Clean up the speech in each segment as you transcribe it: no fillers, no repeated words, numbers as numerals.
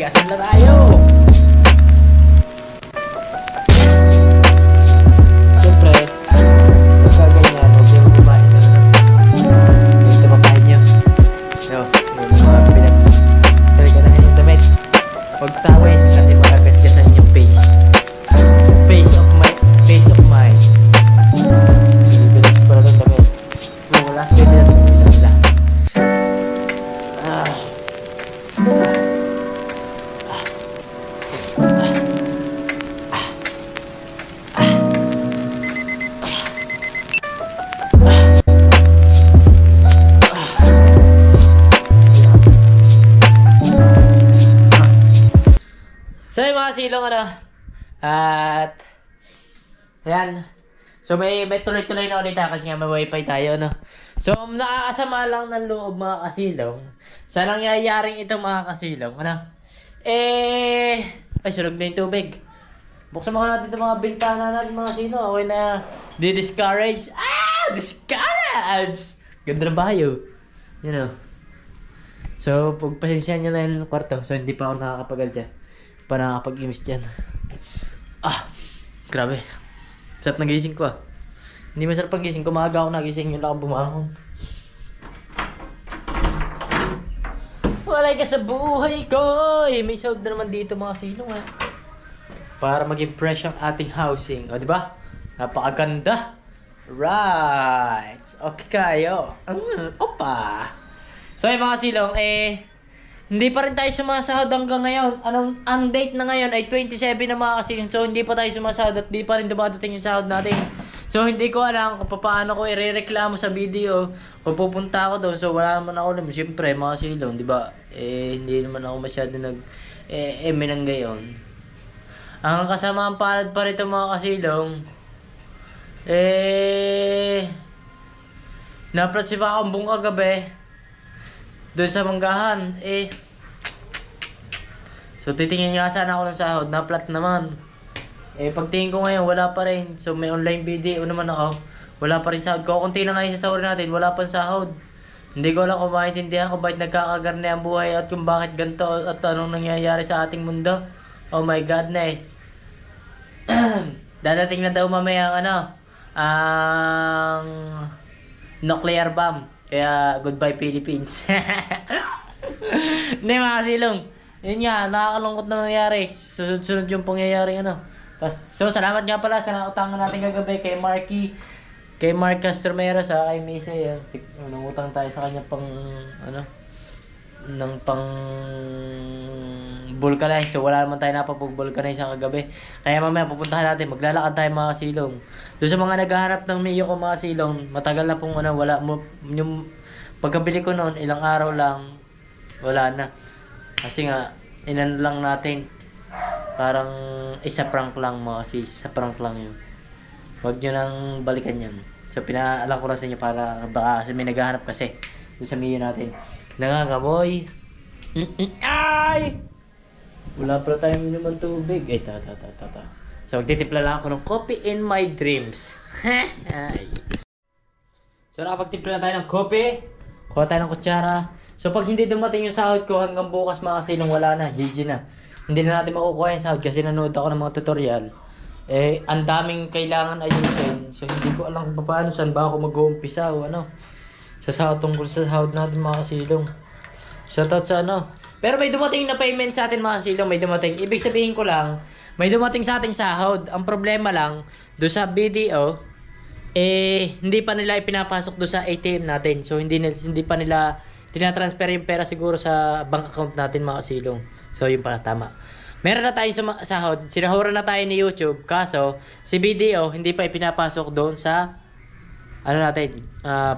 Gasol na tayo! Siyempre, pagka ganyan, huwag niyo bumahin na lang. Huwag tumapahin niyo. No, yung mga pinag-ganahan yung damit. Huwag tawin kasi magagasgasan yung face. Face of mind. Relax para ng damit. Kung wala, pwede na sa isang lahat. So yung mga silong at ayan. So may tuloy-tuloy na ulit kasi nga may wifi tayo So nakakasama lang ng loob mga kasilong sa nangyayaring ito mga kasilong ay sunog na yung tubig. Buksan mo natin itong mga bintana natin mga silong. Okay na di-discourage. Discourage! Ganda na bayo. So pagpasensyahan nyo na yung kwarto. So hindi pa ako nakakapagal dyan. Pa nakakapag-imis dyan. Grabe. Sarap nagising ko Hindi masarap pag gising ko. Maaga ako nagising. Yun lang ako bumangon. Walay ka sa buhay ko. May sound na naman dito mga silong para maging fresh ang ating housing. O diba? Napakaganda. Right. Okay kayo. Opa. So yung mga silong hindi pa rin tayo sumasahod hanggang ngayon. Ang date na ngayon ay 27 na mga kasilong. So hindi pa tayo sumasahod at di pa rin dumadating yung sahod natin. So hindi ko alam kung paano ko irereklamo sa video. Kung pupunta ako doon. So wala naman ako alam. Siyempre mga kasilong, di ba? Hindi naman ako masyado ng gayon. Ang kasamaan palad pa rito mga kasilong. Naplat si Bakang buong kagabi. Doon sa manggahan, so titingin nga sana ako ng sahod, na-flat naman. Pagtingin ko ngayon, wala pa rin. So may online video naman ako. Wala pa rin sahod. Kukunti lang ngayon sa sahod natin, wala pa sahod. Hindi ko lang kung maintindihan ko bakit nagkakagarni ang buhay at kung bakit ganito at anong nangyayari sa ating mundo. Oh my godness. Dadating na daw mamaya ang nuclear bomb. Kaya, goodbye Philippines. Hindi mga silong. Yun nga, nakakalungkot na nangyari. Sunod-sunod yung pangyayari So, salamat nga pala sa nautangan natin kagabi kay Marky. Kay Mark Castromero sa kay Misa. Nangutang tayo sa kanya pang vulcanize. So wala naman tayo napapag-vulcanize sa kagabi. Kaya mamaya pupuntahan natin. Maglalakad tayo mga silong. Doon sa mga naghahanap ng Mio ko mga silong, matagal na pong wala mo. Yung pagkabili ko noon, ilang araw lang, wala na. Kasi nga, inan lang natin. Parang isa prank lang mga sis. Isa prank lang yun. Huwag nyo nang balikan yun. So pinaalam ko na sa inyo para baka kasi may naghahanap kasi. Doon sa Mio natin. Nangangamoy. Ay! Wala pala tayong naman tubig. So, magtitimpla lang ako ng coffee in my dreams. So, nakapagtimpla na tayo ng coffee. Kuha tayo ng kutsara. So, pag hindi dumating yung sahod ko hanggang bukas mga kasilong, wala na. GG na. Hindi na natin makukuha yung sahod kasi nanood ako ng mga tutorial. Ang daming kailangan ayusin. So, hindi ko alam kung paano saan ba ako mag-uumpisa o sa sahod, tungkol sa sahod natin mga kasilong. Shoutout sa Pero may dumating na payment sa atin mga silong, may dumating. Ibig sabihin ko lang, may dumating sa ating sahod. Ang problema lang, doon sa BDO, hindi pa nila ipinapasok doon sa ATM natin. So hindi pa nila tinatransfer yung pera siguro sa bank account natin mga silong. So yun pala tama. Meron na tayo sa sahod, sinahura na tayo ni YouTube. Kaso, si BDO hindi pa ipinapasok doon sa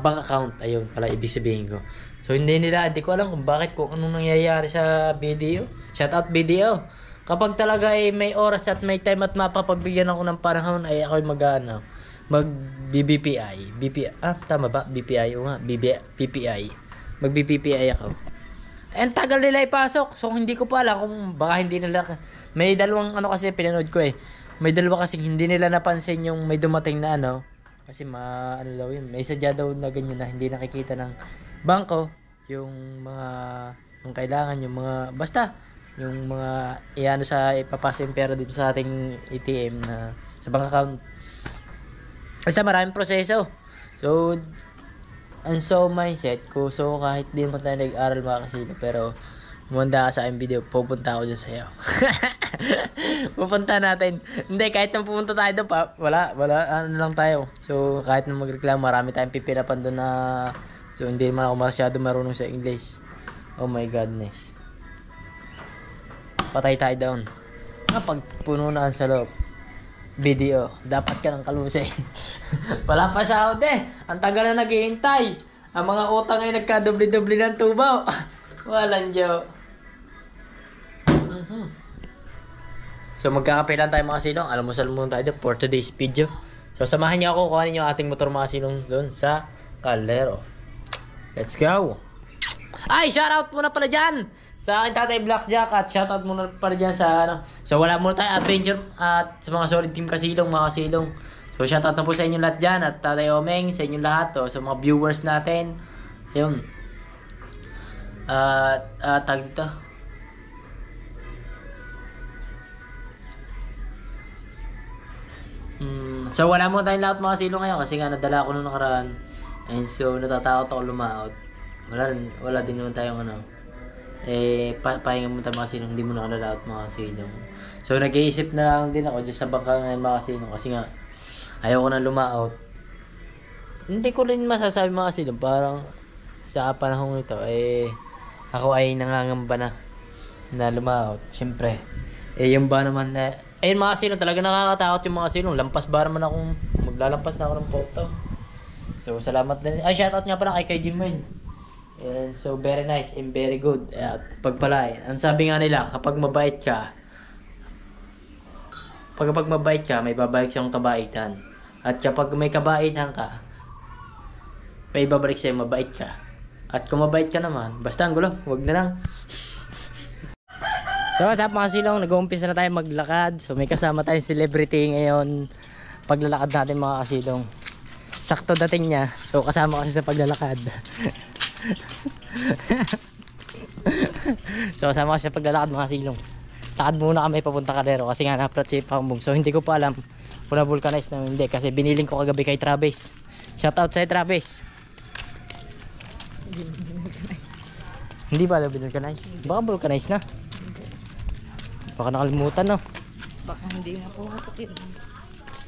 bank account. Ayun pala ibig sabihin ko. So hindi ko alam kung bakit, kung anong nangyayari sa BDO. Shout out BDO. Kapag talaga may oras at may time at mapapagbigyan ako ng panahon, ay ako'y mag BBPI. Tama ba? BPI o nga, BPI. Mag BPPI ako. And tagal nila ipasok. So hindi ko pa alam kung baka hindi nila, may dalawang kasi pinanood ko May dalawa kasi hindi nila napansin yung may dumating na kasi may sadya daw na ganyan na hindi nakikita ng bangko yung mga kailangan, yung mga basta yung mga iano sa ipapasa yung pera dito sa ating ATM na sa bank account. Basta maraming proseso. So, and so mindset ko, so kahit di mo tayo nag-aral mga kasino, pero munda ka sa aking video, pupunta ako dyan sa'yo. Pupunta natin. Hindi, kahit nang pupunta tayo doon pa, wala, ano lang tayo. So, kahit nang magreklamo, marami tayong pipirapan doon na, so hindi naman ako masyado marunong sa English. Oh my godness. Patay tayo doon. Kapag puno na sa loob, video, dapat ka ng kalusay. Wala pa sahod eh. Ang tagal na naghihintay. Ang mga utang ay nagka-doble-doble ng tubaw. Walang joke. So magkakape lang tayo mga silong. Almusal muna tayo for today's video. So samahan niyo ako kuhanin yung ating motor mga silong doon sa Caldero. Let's go. Ay, shoutout muna pala dyan sa aking tatay Blackjack, at shoutout muna pala dyan sa ano. So wala muna tayo adventure at sa mga solid team kasilong mga silong. So shoutout na po sa inyo lahat dyan, at tatay Omeng sa inyo lahat, sa mga viewers natin. Yun. Tag dito. So wala mo tayong lahat mga silong ngayon kasi nga nadala ako nung nakaraan. And so natatakot ako lumaot. Wala din naman tayong ano. Pahinga mo tayo mga silong, hindi mo nakalalaot mga silong. So nag-iisip na lang din ako dyan sa bangka ngayon mga silong kasi nga ayaw ko na lumaot. Hindi ko rin masasabi mga silong, parang sa panahon ito ako ay nangangamba na lumaot. Siyempre yung ba naman na ayun mga silong, talaga nakakatakot yung mga silong. Lampas ba naman akong maglalampas na ako ng photo. So salamat din. Ay, shoutout nga pala kay Jimin. And so very nice and very good at pagpalain. Ang sabi nga nila, kapag mabait ka, may babalik siyang kabaitan. At kapag may kabaitan ka, may babalik sa'yo mabait ka. At kung mabait ka naman, basta ang gulo, wag na lang. So what's up mga silong, nag-uumpisa na tayo maglakad. So may kasama tayong celebrity ngayon paglalakad natin mga kasilong. Sakto dating niya, so kasama kasi sa paglalakad. So kasama kasi sa paglalakad mga silong. Lakad muna kami papunta Caldero kasi nga na-approach si Pambong. So hindi ko pa alam kung na-vulcanize na hindi, kasi biniling ko kagabi kay Travis. Shoutout sa'yo Travis. Hindi ba na-vulcanize? Baka vulcanize na. Baka nakalimutan, no? Baka hindi nga po masakit.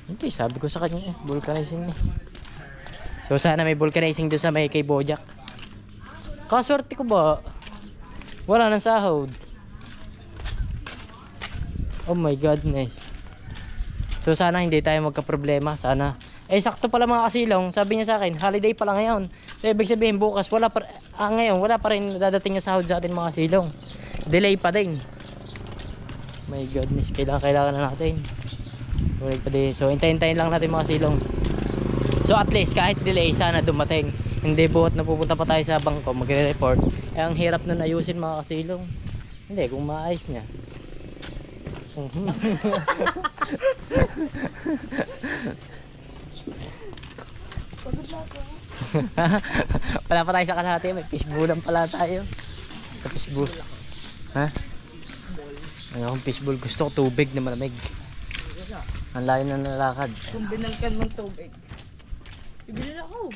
Hindi, sabi ko sa kanya vulcanizing eh. So sana may vulcanizing doon sa may kay Bojack. Kaswerte ko ba? Wala nang sahod. Oh my godness. So sana hindi tayo magka-problema. Sana. Sakto pala mga kasilong. Sabi niya sa akin, holiday pala ngayon. So ibig sabihin bukas, ngayon wala pa rin dadating na sahod sa atin mga kasilong. Delay pa din. My goodness, kailangan na natin. So hintayin lang natin mga silong. So at least kahit delay, sana dumating. Hindi buhat na pupunta pa tayo sa bangko magre-report. Ang hirap nun ayusin mga kasilong. Hindi, kung maayos niya. Wala pa tayo sa kalahati, may fishbowlan pala tayo. Sa fishbowl. Ha? Akong fishbowl, gusto ko tubig na malamig. Ang layo na nalakad. Kung binalkan mong tubig, ibili ako.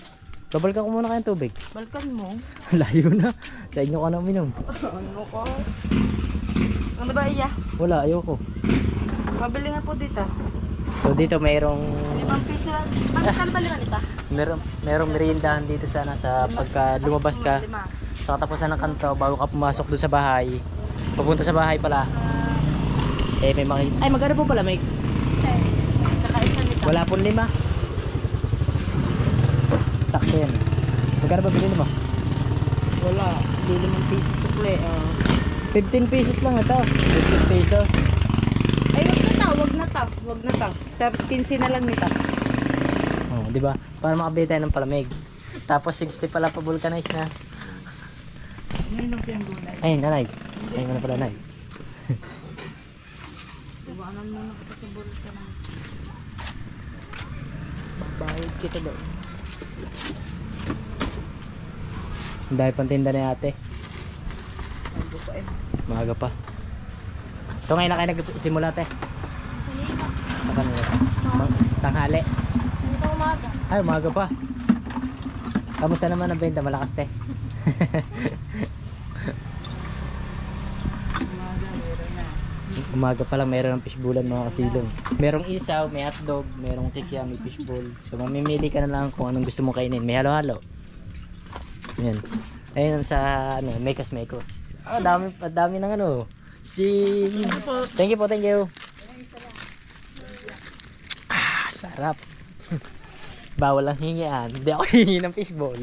Babalkan ko muna kayong tubig. Balkan mo? Layo na. Sa inyo ka nang minom. Ano ko? Ano ba iya? Wala, ayoko. Mabili nga po dito. So dito mayroong 5 piso lang. Ano ba liman ito? merong meriendahan dito sana sa pagka lumabas ka. Sa katapusan ng kanto bago ka pumasok doon sa bahay. Papunta sa bahay pala. May mga... Ay, magkano po pala? May... Tsaka isa nito. Wala pong 5. Sakto yan. Magkano ba bilhin mo? Wala. Hindi 5 piso sukle. 15 pesos lang ito. 15 pesos. Ay, wag na ta. Tapos 15 na lang nito. Oh, di ba? Para makabili tayo ng palamig. Tapos 60 pala pa vulcanize na. Ngayon lang yung gulay. Ayun, nanay. Ayun na pala, nanay. Iwanan mo na kita sa bulkan. Magbayad kita daw. Dahil pang tinda ni ate. Bago pa eh. Maaga pa. So ngayon na kayo nagsimula te? Tanghali? Ito umaga. Ay, umaga pa. Kamusta naman ang benta? Malakas te? Umaga pa lang meron ng fishbowlan mga kasilong. Merong isaw, may hotdog, merong tikya, may fishbowl. So mamimili ka na lang kung anong gusto mong kainin. May halo-halo. Yan. Ayun sa ano, mekos-mekos. Ah, dami ng ano. Thank you po. Ah, sarap. Bawal lang hingian. Hindi ako hingi ng fishbowl.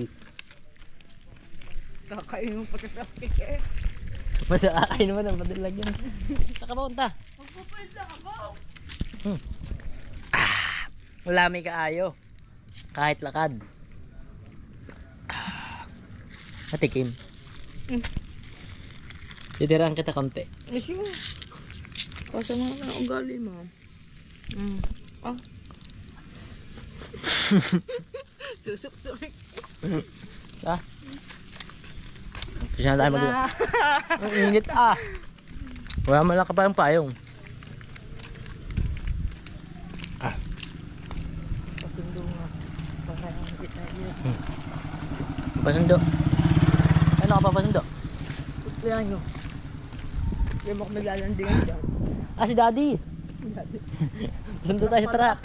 Kakain mo pagka-plastic eh. Mas nakakain naman ang padalag yun. Saan ka ba punta? Magpupulsa ako. Ah, wala may kaayo. Kahit lakad. Ah, matikim. Titirahan kita konti. Yes yun. Kasama ka na ugali mo. Ah. Susuk-susuk. Ah. Kasi na tayo mag- Ang init ah. Wala man lang ka pa yung payong. Ah. Pasundo nga. Pasayang kita yun. Pasundo. Ano ka pa pasundo? Yan yun. Yung mo naglalandingan dyan. Ah, si Daddy. Pasundo tayo sa truck.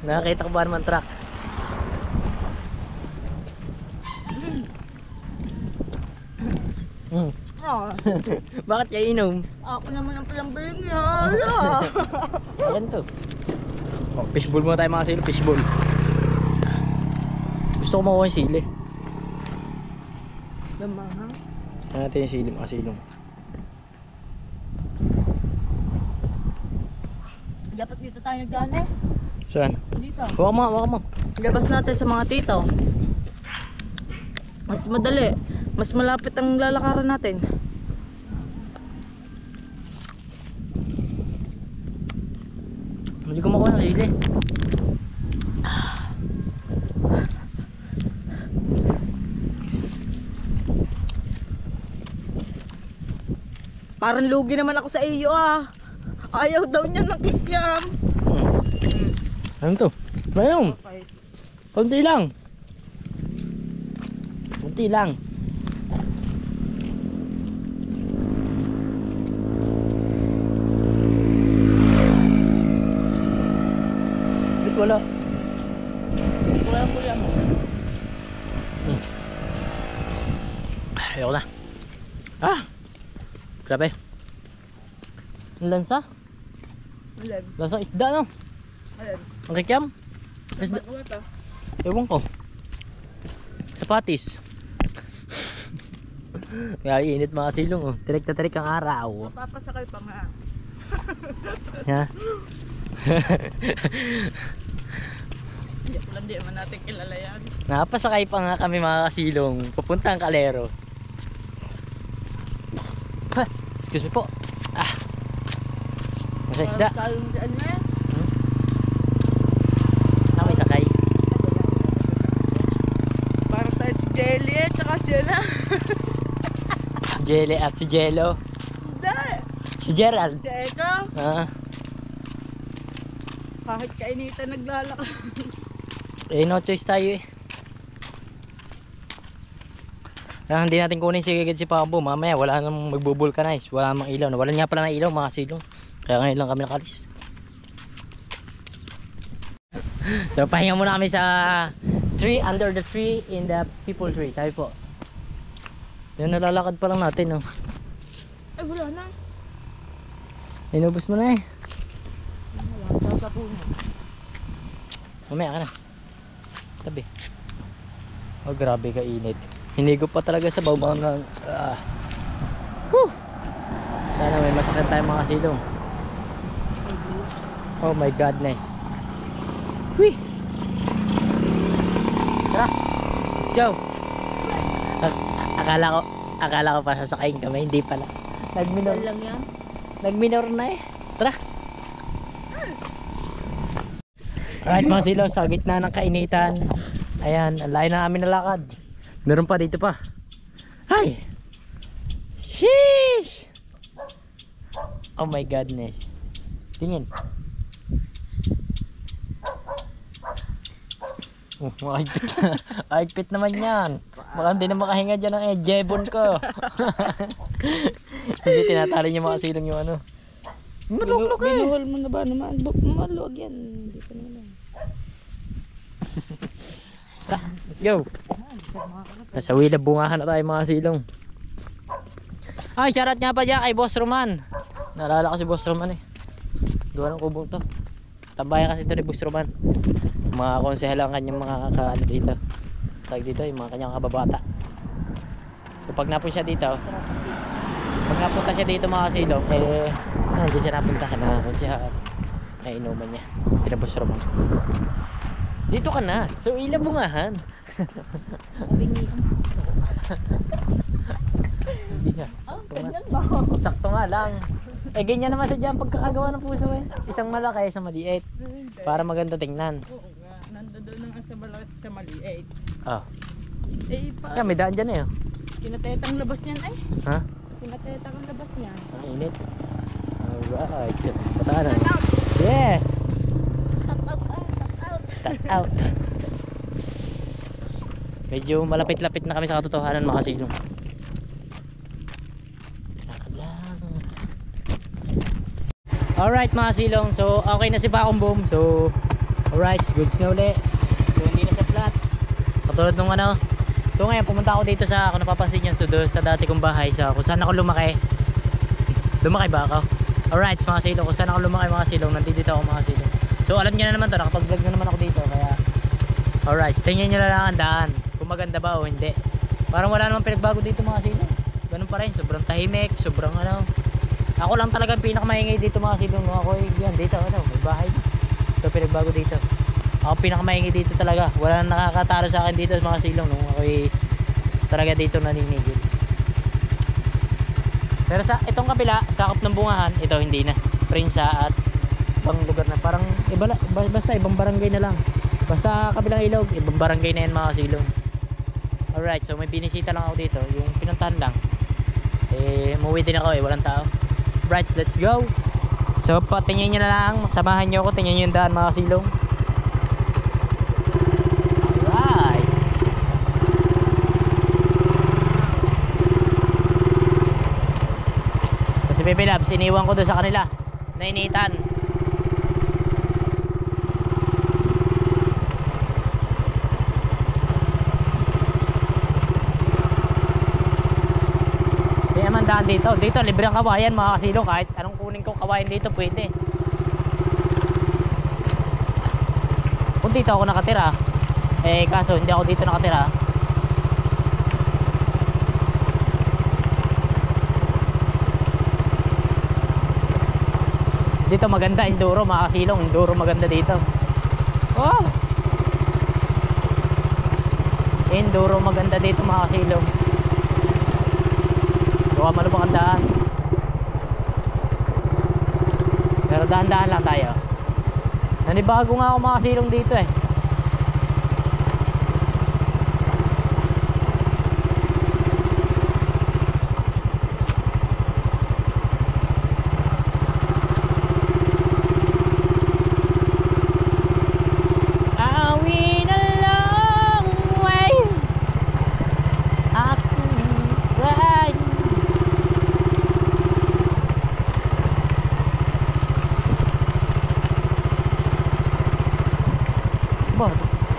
Nakakita ko ba naman truck? Ah, Bakit kayo inom? ako naman ang palambing yan. Ayan to. Oh, fishbowl muna tayo mga silo, fishbowl. Gusto ko makuha yung sili. Lamang. Ano natin yung sili mga silong. Dapat dito tayo nagdaan eh. Saan? Dito. Waka mo. Labas natin sa mga tito. Mas madali. Mas malapit ang lalakaran natin. Hindi ko makuha ng sili. Parang lugi naman ako sa iyo ah. Ayaw daw niya ng kikiam. Ano to? Mayroon. Okay. Kunti lang. Kunti lang. Ba't wala? Kuya mo. Ayoko na. Ah! Grabe. Ang lansa? Alin? Lansang isda no? Alin? Ang kikiam? Isda. Ba't ito? Ewan ko. Sapatis. Kaya init mga silong oh. Tirik na tirik ang araw. Papasakay pa nga. Ha? Hindi ko lang di naman natin kilala yan. Napasakay pa nga kami mga kasilong. Papuntang Calero. Ha, excuse me po. Ah. Nasa isda. Talong dyan na yan. Na may sakay. Parang tayo si Jelly eh, tsaka siya na. Si Jelly at si Jello. Hindi. Si Gerald. Si Eka. Ah. Kahit kainitan naglalakad. Eh no choice tayo eh. Kaya hindi natin kunin si Gagad si Pabo. Mamaya wala nang magbubulkanize. Wala namang ilaw. Wala nga pala ng ilaw mga silong. Kaya ngayon lang kami nakalis. So pahinga muna kami sa tree, under the tree in the people tree. Tayo po. Yung nalalakad pa lang natin oh. Ay wala na. Inubos mo na eh. Wala. Sasapunin. Mamaya ka na. Tabi. Oh grabe ka init. Hinigo pa talaga sa bawbangan. Sana may masakit tayo mga silong. Oh my godness. Whee! Tara, let's go. Akala ko pa sasakayin kami, hindi pala. Nagminor lang yan. Nagminor na eh. Tara. Alright mga silaw, sa gitna ng kainitan. Ayan, ang layo na namin nalakad. Meron pa dito pa. Hi! Sheesh! Oh my godness. Tingin. Mahigpit na. Mahigpit naman yan. Baka hindi na makahinga dyan ang jebon ko. Hindi tinatali niya makasilong yung ano. Maluklok eh. Binuhol mo na ba naman? Maluwag yan. Hindi ko naman. Go. Nasa wila bungahan na tayo mga silong. Ay, shoutout nga pa dyan kay Boss Roman. Naalala ko si Boss Roman eh. Gawa ng kubong to. Tambayan kasi ito ni Boss Roman. Mga konsehal ang kanyang mga kaano dito. Tag dito yung mga kanyang kababata. So pag napunta siya dito, pag napunta siya dito mga silong, eh nandiyan siya napunta ka na konsehal. Ay inuman niya. Sila Boss Roman. Dito ka na. So ila bungahan. Bingi. Hindi nga. Ganyan ba? Sakto nga lang. Eh ganyan naman sa dyan pagkakagawa ng puso eh. Isang malaki, isang maliit. Para maganda tingnan. Oo nga. Nandoon na nga sa malaki sa maliit. Oh. Eh, pa. Yan, may daan dyan eh. Oh. Kinatetang labas niyan ay. Ha? Kinatetang ang labas niyan. Ang init. Alright. So, pataan na. Yeah! Tat out. Medyo malapit-lapit na kami sa katotohanan mga silong. Alright mga silong, so okay na si Pakong Boom. So alright, goods na uli. So hindi na siya flat katulad nung ano. So ngayon pumunta ako dito sa, kung napapansin nyo, so doon sa dati kong bahay, sa kung saan ako lumaki. Lumaki ba ako? Alright mga silong, kung saan ako lumaki mga silong, nandito ako mga silong. So alam nyo na naman to, nakapag vlog na naman ako dito. Kaya alright, tingnan nyo na lang ang daan kung maganda ba o hindi. Parang wala namang pinagbago dito mga silong. Ganun pa rin, sobrang tahimik, sobrang ano. Ako lang talaga pinakamaingay dito mga silong. Ako yan dito, ano, may bahay. Ito pinagbago dito. Ako pinakamaingay dito talaga. Wala nang nakakatalo sa akin dito mga silong nung ako talaga dito naninigil. Pero sa itong kabila, sakop ng bungahan, ito hindi na. Prinsa at ibang lugar na. Parang iba, basta ibang barangay na lang. Basta kabilang ilog, ibang barangay na yan mga silong. Alright, so may binisita lang ako dito. Yung pinuntahan lang. Eh, umuwi din ako eh, walang tao. Right, let's go. So patingin nyo na lang, samahan nyo ako, tingnan nyo yung daan mga silong. Alright. So si Pepe Labs, iniwan ko doon sa kanila, nainitan. Dito libre ang kawayan mga kasilong. Kahit anong kunin ko kawayan dito pwede. Kung dito ako nakatira, eh kaso hindi ako dito nakatira, dito maganda enduro mga kasilong. Enduro maganda dito. Oh, enduro maganda dito mga kasilong. Baka malubang ang daan. Pero dahan-dahan lang tayo. Nanibago nga ako mga silong dito eh.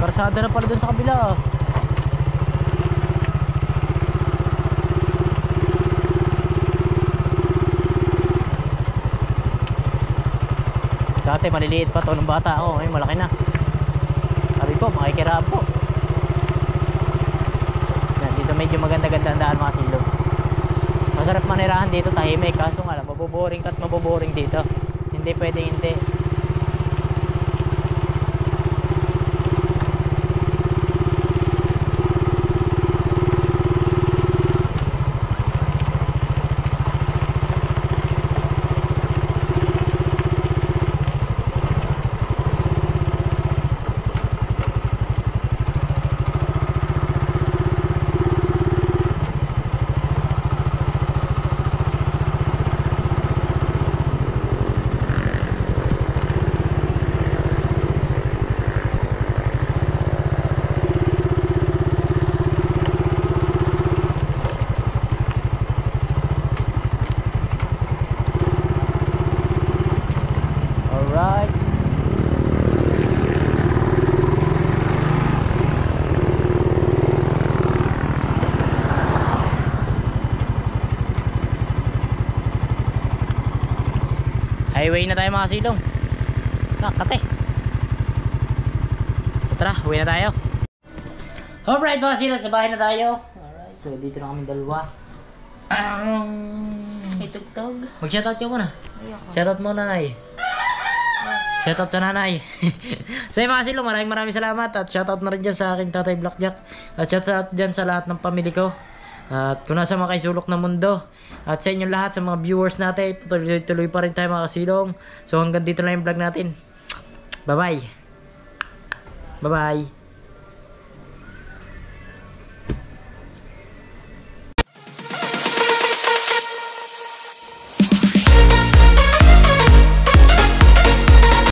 Karsada na pala dun sa kabila. Dati maliliit pa to nung bata ako, ngayon malaki na. Sabi ko makikiraan po. Dito medyo maganda-ganda ang daan mga silong. Masarap manirahan dito, tahimik. Kaso nga lang, maboboring ka't maboboring dito. Hindi pwedeng hindi. Alright. Highway na tayo mga silong. Kate. Tara, uwi na tayo. Alright mga silong, sa bahay na tayo. Alright, so dito na kami dalawa. Itugtog. Mag-shoutout ka muna. Ayoko. Shoutout muna, Nay. Shoutout sa nanay. So yun mga silong, maraming salamat. At shoutout na rin dyan sa aking tatay Blackjack. At shoutout dyan sa lahat ng pamilya ko. At kung nasa mga sulok ng mundo. At sa inyong lahat, sa mga viewers natin, tuloy pa rin tayo mga kasilong. So hanggang dito lang yung vlog natin. Bye bye. Bye bye.